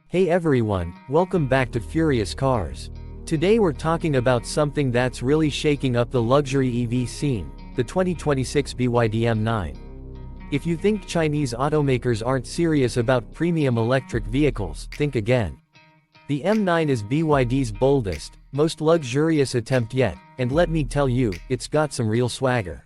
Hey everyone, welcome back to Furious Cars. Today we're talking about something that's really shaking up the luxury EV scene, the 2026 BYD M9. If you think Chinese automakers aren't serious about premium electric vehicles, think again. The M9 is BYD's boldest, most luxurious attempt yet, and let me tell you, it's got some real swagger.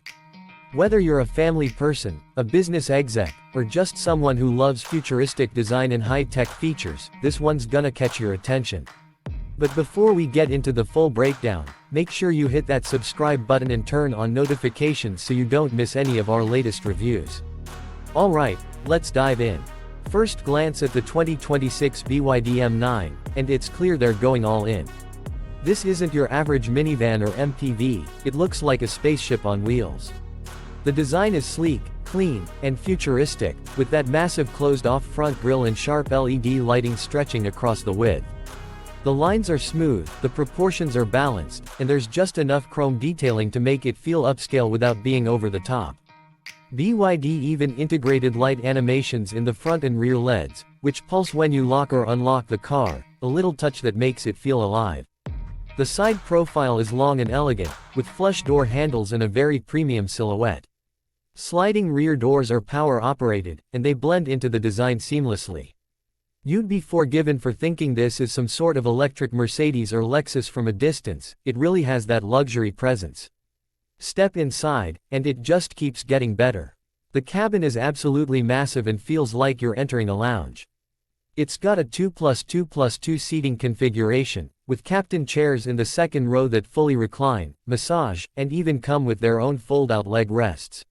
Whether you're a family person, a business exec, or just someone who loves futuristic design and high-tech features, this one's gonna catch your attention. But before we get into the full breakdown, make sure you hit that subscribe button and turn on notifications so you don't miss any of our latest reviews. Alright, let's dive in. First glance at the 2026 BYD M9, and it's clear they're going all in. This isn't your average minivan or MPV, it looks like a spaceship on wheels. The design is sleek, clean, and futuristic, with that massive closed-off front grille and sharp LED lighting stretching across the width. The lines are smooth, the proportions are balanced, and there's just enough chrome detailing to make it feel upscale without being over the top. BYD even integrated light animations in the front and rear LEDs, which pulse when you lock or unlock the car, a little touch that makes it feel alive. The side profile is long and elegant, with flush door handles and a very premium silhouette. Sliding rear doors are power-operated, and they blend into the design seamlessly. You'd be forgiven for thinking this is some sort of electric Mercedes or Lexus from a distance, it really has that luxury presence. Step inside, and it just keeps getting better. The cabin is absolutely massive and feels like you're entering a lounge. It's got a 2+2+2 seating configuration, with captain chairs in the second row that fully recline, massage, and even come with their own fold-out leg rests.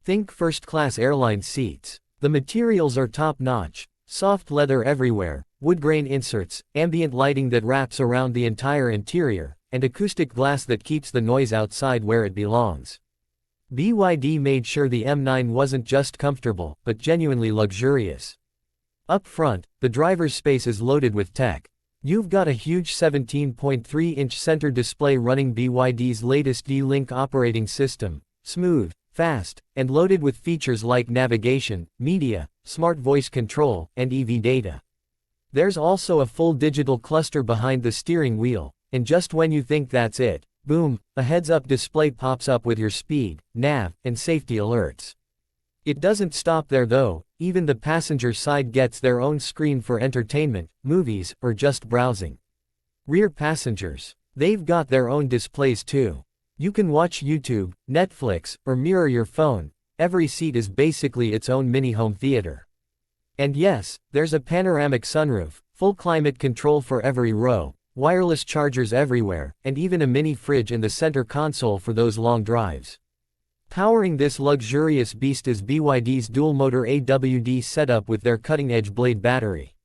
Think first-class airline seats. The materials are top-notch, soft leather everywhere, wood grain inserts, ambient lighting that wraps around the entire interior, and acoustic glass that keeps the noise outside where it belongs. BYD made sure the M9 wasn't just comfortable, but genuinely luxurious. Up front, the driver's space is loaded with tech. You've got a huge 17.3-inch center display running BYD's latest D-Link operating system, smooth, fast, and loaded with features like navigation, media, smart voice control, and EV data. There's also a full digital cluster behind the steering wheel, and just when you think that's it, boom, a heads-up display pops up with your speed, nav, and safety alerts. It doesn't stop there though, even the passenger side gets their own screen for entertainment, movies, or just browsing. Rear passengers, they've got their own displays too. You can watch YouTube, Netflix, or mirror your phone. Every seat is basically its own mini home theater. And yes, there's a panoramic sunroof, full climate control for every row, wireless chargers everywhere, and even a mini fridge in the center console for those long drives. Powering this luxurious beast is BYD's dual-motor AWD setup with their cutting-edge Blade battery.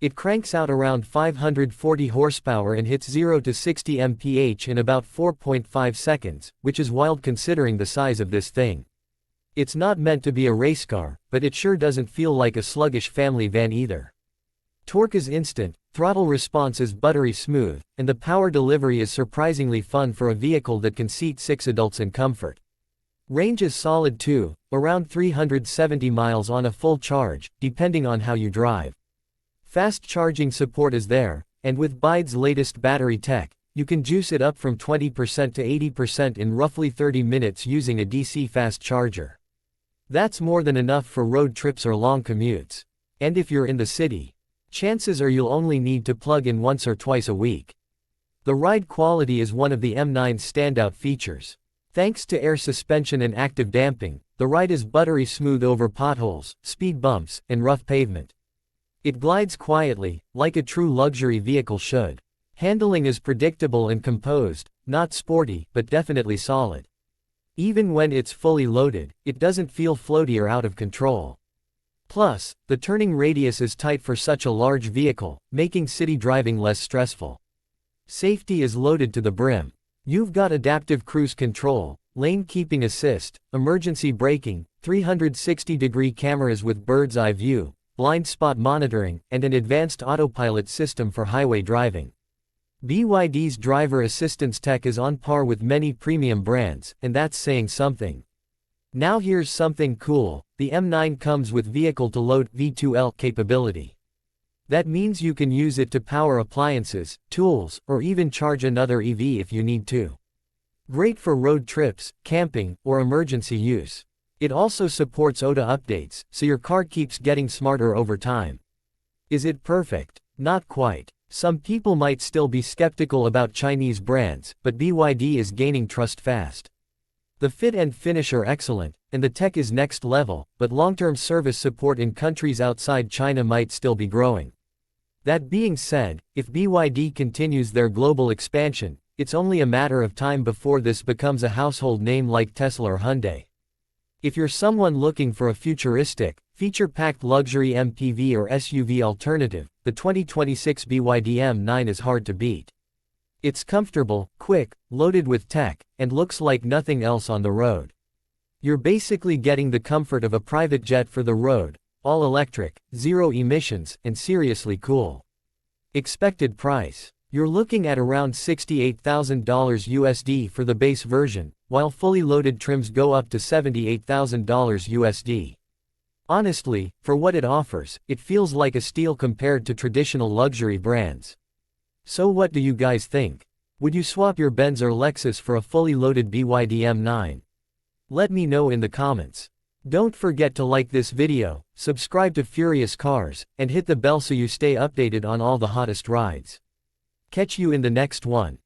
It cranks out around 540 horsepower and hits 0 to 60 mph in about 4.5 seconds, which is wild considering the size of this thing. It's not meant to be a race car, but it sure doesn't feel like a sluggish family van either. Torque is instant, throttle response is buttery smooth, and the power delivery is surprisingly fun for a vehicle that can seat 6 adults in comfort. Range is solid too, around 370 miles on a full charge, depending on how you drive. Fast charging support is there, and with BYD's latest battery tech, you can juice it up from 20% to 80% in roughly 30 minutes using a DC fast charger. That's more than enough for road trips or long commutes. And if you're in the city, chances are you'll only need to plug in once or twice a week. The ride quality is one of the M9's standout features. Thanks to air suspension and active damping, the ride is buttery smooth over potholes, speed bumps, and rough pavement. It glides quietly, like a true luxury vehicle should. Handling is predictable and composed, not sporty, but definitely solid. Even when it's fully loaded, it doesn't feel floaty or out of control. Plus, the turning radius is tight for such a large vehicle, making city driving less stressful. Safety is loaded to the brim. You've got adaptive cruise control, lane keeping assist, emergency braking, 360-degree cameras with bird's eye view, blind spot monitoring, and an advanced autopilot system for highway driving. BYD's driver assistance tech is on par with many premium brands, and that's saying something. Now here's something cool, the M9 comes with vehicle-to-load V2L capability. That means you can use it to power appliances, tools, or even charge another EV if you need to. Great for road trips, camping, or emergency use. It also supports OTA updates, so your car keeps getting smarter over time. Is it perfect? Not quite. Some people might still be skeptical about Chinese brands, but BYD is gaining trust fast. The fit and finish are excellent, and the tech is next level, but long-term service support in countries outside China might still be growing. That being said, if BYD continues their global expansion, it's only a matter of time before this becomes a household name like Tesla or Hyundai. If you're someone looking for a futuristic, feature-packed luxury MPV or SUV alternative, the 2026 BYD M9 is hard to beat. It's comfortable, quick, loaded with tech, and looks like nothing else on the road. You're basically getting the comfort of a private jet for the road, all electric, zero emissions, and seriously cool. Expected price. You're looking at around $68,000 USD for the base version, while fully loaded trims go up to $78,000 USD. Honestly, for what it offers, it feels like a steal compared to traditional luxury brands. So what do you guys think? Would you swap your Benz or Lexus for a fully loaded BYD M9? Let me know in the comments. Don't forget to like this video, subscribe to Furious Cars, and hit the bell so you stay updated on all the hottest rides. Catch you in the next one.